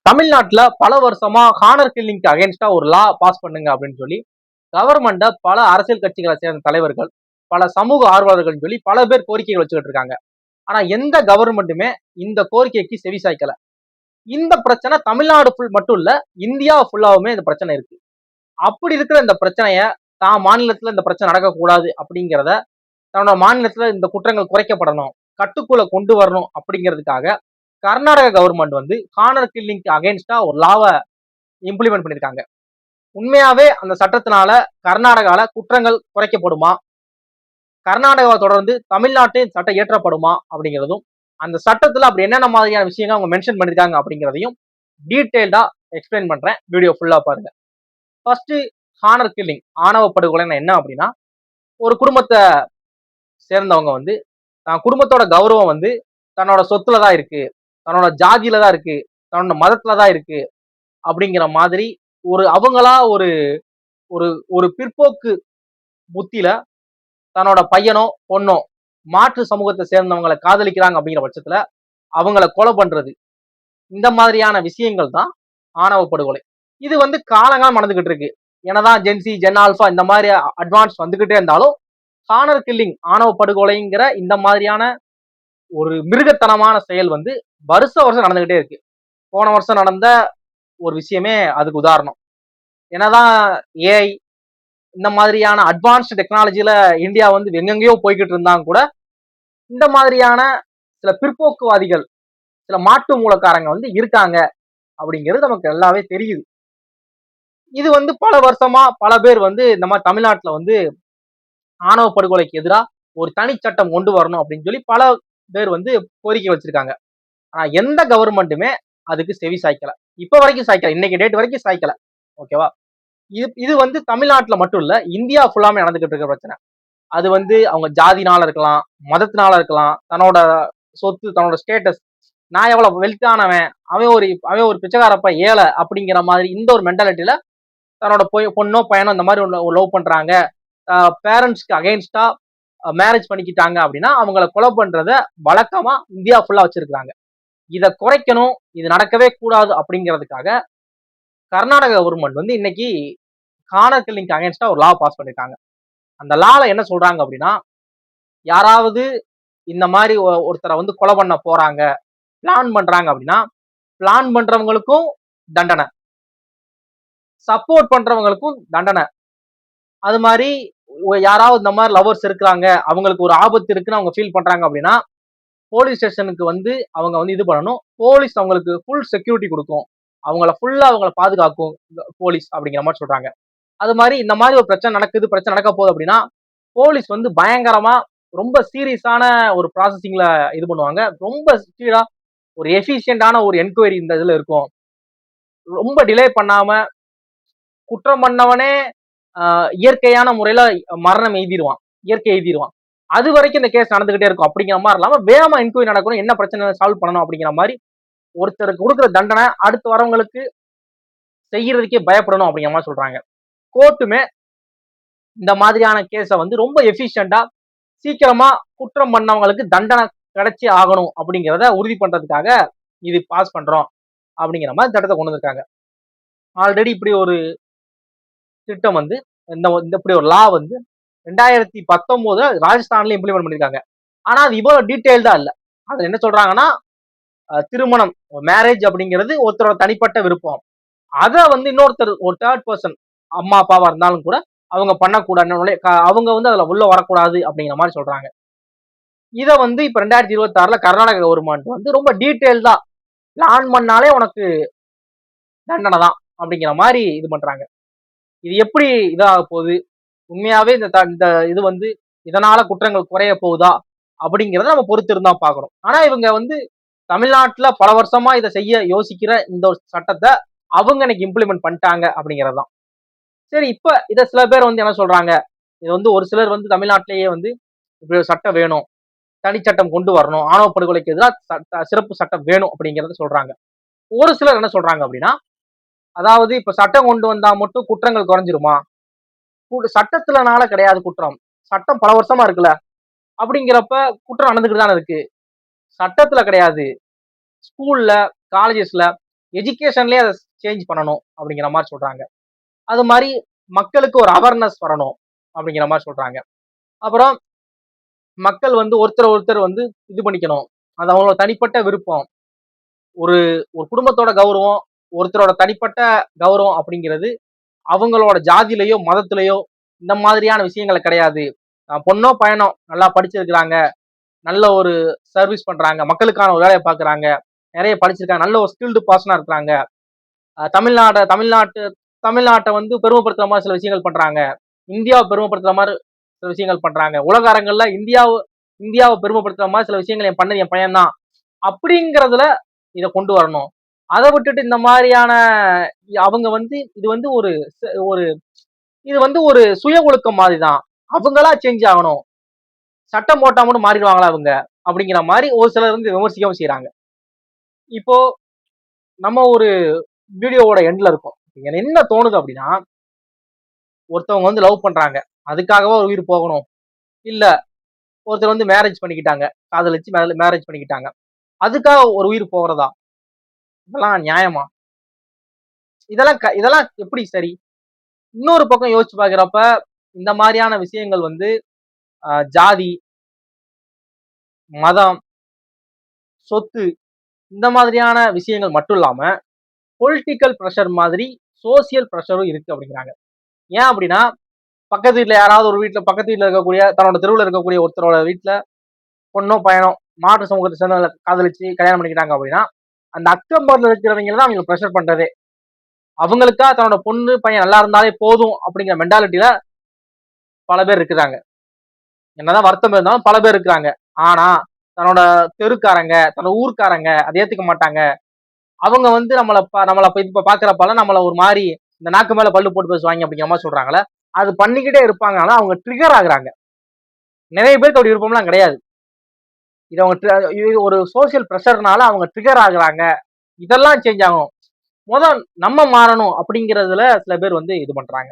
தமிழ்நாட்டுல பல வருஷமா ஹானர் கில்லிங்க்கு அகைன்ஸ்டா ஒரு லா பாஸ் பண்ணுங்க அப்படின்னு சொல்லி கவர்மெண்ட பல அரசியல் கட்சிகளை சேர்ந்த தலைவர்கள், பல சமூக ஆர்வலர்கள் சொல்லி பல பேர் கோரிக்கைகள் வச்சுக்கிட்டு இருக்காங்க. ஆனா எந்த கவர்மெண்ட்டுமே இந்த கோரிக்கைக்கு செவி சாய்க்கல. இந்த பிரச்சனை தமிழ்நாடு மட்டும் இல்ல, இந்தியா ஃபுல்லாவுமே இந்த பிரச்சனை இருக்கு. அப்படி இருக்கிற இந்த பிரச்சனைய தான் மாநிலத்துல இந்த பிரச்சனை நடக்கக்கூடாது அப்படிங்கிறத, தன்னோட மாநிலத்துல இந்த குற்றங்கள் குறைக்கப்படணும், கட்டுக்குள்ள கொண்டு வரணும் அப்படிங்கிறதுக்காக கர்நாடக கவர்மெண்ட் வந்து ஹானர் கில்லிங்க்கு அகைன்ஸ்டா ஒரு லாவை இம்ப்ளிமெண்ட் பண்ணிருக்காங்க. உண்மையாவே அந்த சட்டத்தினால கர்நாடகால குற்றங்கள் குறைக்கப்படுமா, கர்நாடகாவை தொடர்ந்து தமிழ்நாட்டின் சட்டம் இயற்றப்படுமா அப்படிங்கிறதும், அந்த சட்டத்துல அப்படி என்னென்ன மாதிரியான விஷயங்கள் அவங்க மென்ஷன் பண்ணிருக்காங்க அப்படிங்கிறதையும் டீடைல்டா எக்ஸ்பிளைன் பண்றேன். வீடியோ ஃபுல்லா பாருங்க. ஃபர்ஸ்ட், ஹானர் கில்லிங் ஆணவ படுகொலை என்ன அப்படின்னா, ஒரு குடும்பத்தை சேர்ந்தவங்க வந்து தான் குடும்பத்தோட கௌரவம் வந்து தன்னோட சொத்துல தான் இருக்கு, தன்னோட ஜாதியில தான் இருக்கு, தன்னோட மதத்துல தான் இருக்கு அப்படிங்கிற மாதிரி ஒரு அவங்களா ஒரு ஒரு ஒரு பிற்போக்கு புத்தியில தன்னோட பையனோ பொண்ணோ மாற்று சமூகத்தை சேர்ந்தவங்களை காதலிக்கிறாங்க அப்படிங்கிற பட்சத்துல அவங்கள கொலை பண்றது, இந்த மாதிரியான விஷயங்கள் தான் ஆணவ படுகொலை. இது வந்து காலங்காலம் நடந்துகிட்டு இருக்கு. என்னதான் ஜென்சி ஜென் ஆல்பா இந்த மாதிரி அட்வான்ஸ் வந்துகிட்டே இருந்தாலும் ஹானர் கில்லிங் ஆணவ படுகொலைங்கிற இந்த மாதிரியான ஒரு மிருகத்தனமான செயல் வந்து வருஷம் நடந்துகிட்டே இருக்கு. போன வருஷம் நடந்த ஒரு விஷயமே அதுக்கு உதாரணம். என்னதான் ஏஐ இந்த மாதிரியான அட்வான்ஸ்டு டெக்னாலஜில இந்தியா வந்து எங்கெங்கயோ போய்கிட்டு இருந்தாங்க கூட, இந்த மாதிரியான சில பிற்போக்குவாதிகள், சில மாட்டு மூலக்காரங்க வந்து இருக்காங்க அப்படிங்கிறது நமக்கு நல்லாவே தெரியுது. இது வந்து பல வருஷமா பல பேர் வந்து இந்த மாதிரி தமிழ்நாட்டுல வந்து ஆணவ படுகொலைக்கு எதிராக ஒரு தனி சட்டம் கொண்டு வரணும் அப்படின்னு சொல்லி பல பேர் வந்து கோரிக்கை வச்சிருக்காங்க. ஆனா எந்த கவர்மெண்ட்டுமே அதுக்கு செவி சாய்க்கல. இப்ப வரைக்கும் சாய்க்கல. இன்னைக்கு டேட் வரைக்கும் சாய்க்கல. ஓகேவா? இது வந்து தமிழ்நாட்டுல மட்டும் இல்ல, இந்தியா ஃபுல்லாமே நடந்துகிட்டு இருக்க பிரச்சனை. அது வந்து அவங்க ஜாதினால இருக்கலாம், மதத்தினால இருக்கலாம், தன்னோட சொத்து, தன்னோட ஸ்டேட்டஸ், நான் எவ்வளவு வெல்த்தானவன், அவன் ஒரு பிச்சைக்காரப்ப ஏழை அப்படிங்கிற மாதிரி இந்த ஒரு மென்டாலிட்டியில தன்னோட பொண்ணோ பையனோ இந்த மாதிரி லவ் பண்றாங்க, பேரண்ட்ஸ்க்கு அகைன்ஸ்டா மேரேஜ் பண்ணிக்கிட்டாங்க அப்படின்னா அவங்கள கொலை பண்றத வழக்கமா இந்தியா ஃபுல்லா வச்சிருக்காங்க. இதை குறைக்கணும், இது நடக்கவே கூடாது அப்படிங்கிறதுக்காக கர்நாடக கவர்மெண்ட் வந்து இன்னைக்கு ஹானர் கில்லிங்க்கு அகைன்ஸ்டா ஒரு லா பாஸ் பண்ணிருக்காங்க. அந்த லால என்ன சொல்றாங்க அப்படின்னா, யாராவது இந்த மாதிரி ஒருத்தரை வந்து கொலை பண்ண போறாங்க, பிளான் பண்றாங்க அப்படின்னா, பிளான் பண்றவங்களுக்கும் தண்டனை, சப்போர்ட் பண்றவங்களுக்கும் தண்டனை. அது மாதிரி யாராவது இந்த மாதிரி லவர்ஸ் இருக்கிறாங்க, அவங்களுக்கு ஒரு ஆபத்து இருக்குன்னு அவங்க ஃபீல் பண்றாங்க அப்படின்னா, போலீஸ் ஸ்டேஷனுக்கு வந்து அவங்க வந்து இது பண்ணணும். போலீஸ் அவங்களுக்கு ஃபுல் செக்யூரிட்டி கொடுக்கும், அவங்கள பாதுகாக்கும் போலீஸ் அப்படிங்கிற மாதிரி சொல்றாங்க. அது மாதிரி இந்த மாதிரி ஒரு பிரச்சனை நடக்க போகுது அப்படின்னா, போலீஸ் வந்து பயங்கரமா ரொம்ப சீரியஸான ஒரு ப்ராசஸிங்ல இது பண்ணுவாங்க. ரொம்ப ஸ்பீடா ஒரு எஃபிஷியன்டான ஒரு என்கொயரி இந்த இதுல இருக்கும். ரொம்ப டிலே பண்ணாம குற்றம் பண்ணவனே இயற்கையான முறையில மரணம் எழுதிடுவான், இயற்கை எழுதிடுவான். அது வரைக்கும் இந்த கேஸ் நடந்துகிட்டே இருக்கும். அப்படிங்கிற மாதிரி இல்லாம வேகமா என்கொயரி நடக்கணும், என்ன பிரச்சனை சால்வ் பண்ணணும் அப்படிங்கிற மாதிரி ஒருத்தருக்கு கொடுக்குற தண்டனை அடுத்து வரவங்களுக்கு செய்யறதுக்கே பயப்படணும் அப்படிங்கிற மாதிரி சொல்றாங்க. கோர்ட்டுமே இந்த மாதிரியான கேஸை வந்து ரொம்ப எஃபிஷியண்டா சீக்கிரமா குற்றம் பண்ணவங்களுக்கு தண்டனை கிடைச்சி ஆகணும் அப்படிங்கிறத உறுதி பண்றதுக்காக இது பாஸ் பண்றோம் அப்படிங்கிற மாதிரி சட்டத்தை கொண்டு வந்திருக்காங்க. ஆல்ரெடி இப்படி ஒரு திட்டம் வந்து இப்படி ஒரு லா வந்து 2019 ராஜஸ்தான்ல இம்ப்ளிமெண்ட் பண்ணிருக்காங்க. ஆனா அது இவ்வளவு டீடைல்டா இல்ல. அதுல என்ன சொல்றாங்கன்னா, திருமணம் மேரேஜ் அப்படிங்கிறது ஒருத்தரோட தனிப்பட்ட விருப்பம், அதை வந்து இன்னொருத்தர் ஒரு தேர்ட் பர்சன் அம்மா அப்பாவா இருந்தாலும் கூட அவங்க பண்ணக்கூடாது, அவங்க வந்து அதுல உள்ள வரக்கூடாது அப்படிங்கிற மாதிரி சொல்றாங்க. இதை வந்து இப்ப 2026 கர்நாடக கவர்மெண்ட் வந்து ரொம்ப டீடைல்டா பிளான் பண்ணாலே உனக்கு தண்டனை தான் அப்படிங்கிற மாதிரி இது பண்றாங்க. இது எப்படி இதாக போகுது, உண்மையாவே இந்த இது வந்து இதனால குற்றங்கள் குறைய போகுதா அப்படிங்கிறத நம்ம பொறுத்து இருந்தா பாக்கணும். ஆனா இவங்க வந்து தமிழ்நாட்டுல பல வருஷமா இதை செய்ய யோசிக்கிற இந்த ஒரு சட்டத்தை அவங்க இன்னைக்கு இம்ப்ளிமெண்ட் பண்ணிட்டாங்க அப்படிங்கறதுதான். சரி, இப்ப இத சில பேர் வந்து என்ன சொல்றாங்க, இது வந்து ஒரு சிலர் வந்து தமிழ்நாட்டிலேயே வந்து இப்படி ஒரு சட்டம் வேணும், தனிச்சட்டம் கொண்டு வரணும், ஆணவ படுகொலைக்கு எதிராக சிறப்பு சட்டம் வேணும் அப்படிங்கறத சொல்றாங்க. ஒரு சிலர் என்ன சொல்றாங்க அப்படின்னா, அதாவது இப்ப சட்டம் கொண்டு வந்தா மட்டும் குற்றங்கள் குறைஞ்சிருமா, சட்டத்துலனால கிடையாது குற்றம், சட்டம் பல வருஷமா இருக்குல்ல, அப்படிங்கிறப்ப குற்றம் நடந்துகிட்டு தானே இருக்கு. சட்டத்துல கிடையாது, ஸ்கூல்ல காலேஜஸ்ல எஜுகேஷன்லயே அதை சேஞ்ச் பண்ணணும் அப்படிங்கிற மாதிரி சொல்றாங்க. அது மாதிரி மக்களுக்கு ஒரு அவேர்னஸ் வரணும் அப்படிங்கிற மாதிரி சொல்றாங்க. அப்புறம் மக்கள் வந்து ஒருத்தர் ஒருத்தர் வந்து இது பண்ணிக்கணும். அது அவங்களோட தனிப்பட்ட விருப்பம். ஒரு ஒரு குடும்பத்தோட கௌரவம், ஒருத்தரோட தனிப்பட்ட கௌரவம் அப்படிங்கிறது அவங்களோட ஜாதியிலயோ மதத்திலயோ இந்த மாதிரியான விஷயங்கள் கிடையாது. பொண்ணோ பையனோ நல்லா படிச்சிருக்கிறாங்க, நல்ல ஒரு சர்வீஸ் பண்றாங்க, மக்களுக்கான ஒரு வேலையை பார்க்குறாங்க, நிறைய படிச்சிருக்காங்க, நல்ல ஒரு ஸ்கில்டு பர்சனா இருக்கிறாங்க, தமிழ்நாட்டை வந்து பெருமைப்படுத்துற மாதிரி சில விஷயங்கள் பண்றாங்க, இந்தியாவை பெருமைப்படுத்துற மாதிரி சில விஷயங்கள் பண்றாங்க, உலக அரங்கல்ல இந்தியாவை பெருமைப்படுத்துற மாதிரி சில விஷயங்கள் என் பண்ணது என் பையன் தான் அப்படிங்கிறதுல இதை கொண்டு வரணும். அதை விட்டுட்டு இந்த மாதிரியான அவங்க வந்து இது வந்து ஒரு ஒரு இது வந்து ஒரு சுய ஒழுக்கம் மாதிரி தான், அவங்களா சேஞ்ச் ஆகணும், சட்டம் போட்டா மட்டும் மாறிடுவாங்களா அவங்க அப்படிங்கிற மாதிரி ஒரு சிலர் வந்து விமர்சிக்கவும் செய்யறாங்க. இப்போ நம்ம ஒரு வீடியோவோட எண்ட்ல இருக்கும். எனக்கு என்ன தோணுது அப்படின்னா, ஒருத்தவங்க வந்து லவ் பண்றாங்க, அதுக்காகவே ஒரு உயிர் போகணும். இல்ல ஒருத்தர் வந்து மேரேஜ் பண்ணிக்கிட்டாங்க, காதலிச்சு மேரேஜ் பண்ணிக்கிட்டாங்க, அதுக்காக ஒரு உயிர் போகிறதா? இதெல்லாம் நியாயமா? இதெல்லாம் எப்படி சரி? இன்னொரு பக்கம் யோசிச்சு பாக்குறப்ப இந்த மாதிரியான விஷயங்கள் வந்து ஜாதி, மதம், சொத்து இந்த மாதிரியான விஷயங்கள் மட்டும் இல்லாம பொலிட்டிக்கல் ப்ரெஷர் மாதிரி சோசியல் ப்ரெஷரும் இருக்கு அப்படிங்கிறாங்க. ஏன் அப்படின்னா, பக்கத்து வீட்டுல யாராவது ஒரு வீட்டுல பக்கத்து வீட்டுல இருக்கக்கூடிய தன்னோட தெருவில் இருக்கக்கூடிய ஒருத்தரோட வீட்டுல பொண்ணோ பையனோ மாற்று சமூகத்தை சேர்ந்த காதலிச்சு கல்யாணம் பண்ணிக்கிட்டாங்க அப்படின்னா, அந்த அக்கம்பக்கத்துல இருக்கிறவங்க தான் அவங்க ப்ரெஷர் பண்றதே. அவங்களுக்கா தன்னோட பொண்ணு பையன் நல்லா இருந்தாலே போதும் அப்படிங்கிற மென்டாலிட்டியில பல பேர் இருக்கிறாங்க. என்னதான் வருத்தம் இருந்தாலும் பல பேர் இருக்கிறாங்க. ஆனா தன்னோட தெருக்காரங்க, தன்னோட ஊர்க்காரங்க அதை ஏத்துக்க மாட்டாங்க. அவங்க வந்து நம்மள இப்ப பாக்குறப்பால நம்மள ஒரு மாதிரி இந்த நாக்கு மேல பல்லு போட்டு பேசுவாங்க அப்படிங்கிற மாதிரி சொல்றாங்களே, அது பண்ணிக்கிட்டே இருப்பாங்க. ஆனா அவங்க ட்ரிகர் ஆகுறாங்க. நிறைய பேருக்கு அப்படி விருப்பம்லாம் கிடையாது. இது அவங்க ஒரு சோசியல் ப்ரெஷர்னால அவங்க ட்ரிகர் ஆகுறாங்க. இதெல்லாம் சேஞ்ச் ஆகும். முதல் நம்ம மாறணும் அப்படிங்கிறதுல சில பேர் வந்து இது பண்றாங்க.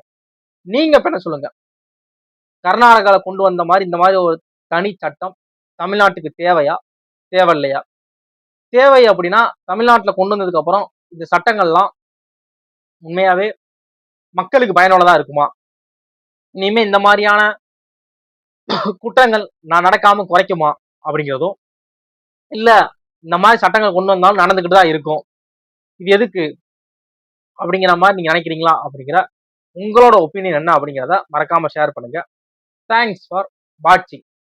நீங்க இப்ப என்ன சொல்லுங்க? கர்நாடகால கொண்டு வந்த மாதிரி இந்த மாதிரி ஒரு தனி சட்டம் தமிழ்நாட்டுக்கு தேவையா, தேவையில்லையா? தேவை அப்படின்னா தமிழ்நாட்டுல கொண்டு வந்ததுக்கு அப்புறம் இந்த சட்டங்கள்லாம் உண்மையாவே மக்களுக்கு பயனுள்ளதா இருக்குமா? இனிமே இந்த மாதிரியான குற்றங்கள் நான் நடக்காம குறைக்குமா அப்படிங்கிறதும், இல்ல இந்த மாதிரி சட்டங்கள் கொண்டு வந்தாலும் நடந்துகிட்டு தான் இருக்கும், இது எதுக்கு அப்படிங்கிற மாதிரி நீங்க நினைக்கிறீங்களா அப்படிங்கிற உங்களோட ஒப்பீனியன் என்ன அப்படிங்கிறத மறக்காம ஷேர் பண்ணுங்க. தேங்க்ஸ் ஃபார் வாட்சிங்.